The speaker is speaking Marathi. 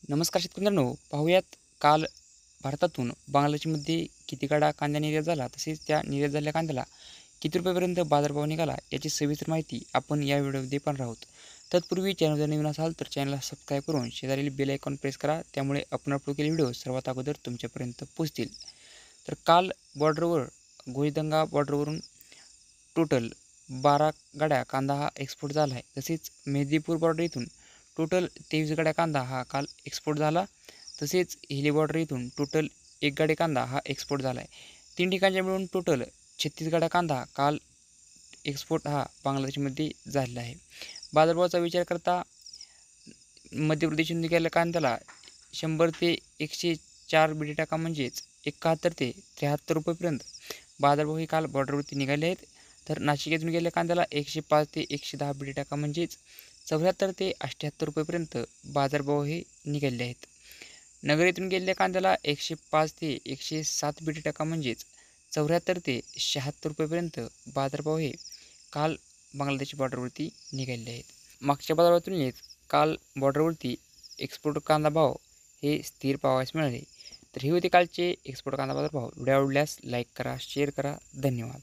नमस्कार शेतकरी मित्रांनो, पाहूयात काल भारतातून बांगलादेशमध्ये किती गाडा कांदा निर्यात झाला, तसेच त्या निर्यात झालेल्या कांद्याला किती रुपयापर्यंत बाजारभाव निघाला याची सविस्तर माहिती आपण या व्हिडिओमध्ये पाहणार आहोत. तत्पूर्वी चॅनल जर नवीन असाल तर चॅनलला सबस्क्राईब करून शेजारील बेल आयकॉन प्रेस करा, त्यामुळे आपण अपलोड केलेले व्हिडिओ सर्वात अगोदर तुमच्यापर्यंत पोहोचतील. तर काल बॉर्डरवर गोळीदंगा बॉर्डरवरून टोटल 12 गाड्या कांदा हा एक्सपोर्ट झाला आहे. तसेच मेहदीपूर बॉर्डर इथून टोटल 23 गाड्या कांदा हा काल एक्सपोर्ट झाला. तसेच हिली बॉर्डर इथून टोटल 1 गाडी कांदा हा एक्सपोर्ट झाला आहे. 3 ठिकाणच्या मिळून टोटल 36 गाड्या कांदा काल एक्सपोर्ट हा बांगलादेशमध्ये झालेला आहे. बाजारभावाचा विचार करता मध्य प्रदेशमधून निघालेल्या कांद्याला 100 ते 104 बीडी टाका म्हणजेच 71 ते 73 रुपयेपर्यंत बाजारभाव हे काल बॉर्डरवरती निघाले आहेत. तर नाशिक येथून गेलेल्या कांद्याला 105 ते 110 बीडी टाका म्हणजेच 74 ते 78 रुपयेपर्यंत बाजारभाव हे निघाले आहेत. नगर येथून गेलेल्या कांद्याला 105 ते 107 बीडी टाका म्हणजेच 74 ते 76 रुपयेपर्यंत बाजारभाव हे काल बांगलादेश बॉर्डरवरती निघालेले आहेत. मागच्या बाजारात तुलनेत काल बॉर्डरवरती एक्सपोर्ट कांदा भाव हे स्थिर पाहावयास मिळाले. तर हे होते कालचे एक्सपोर्ट कांदा बाजार भाव. व्हिडिओ आवडल्यास लाईक करा, शेअर करा. धन्यवाद.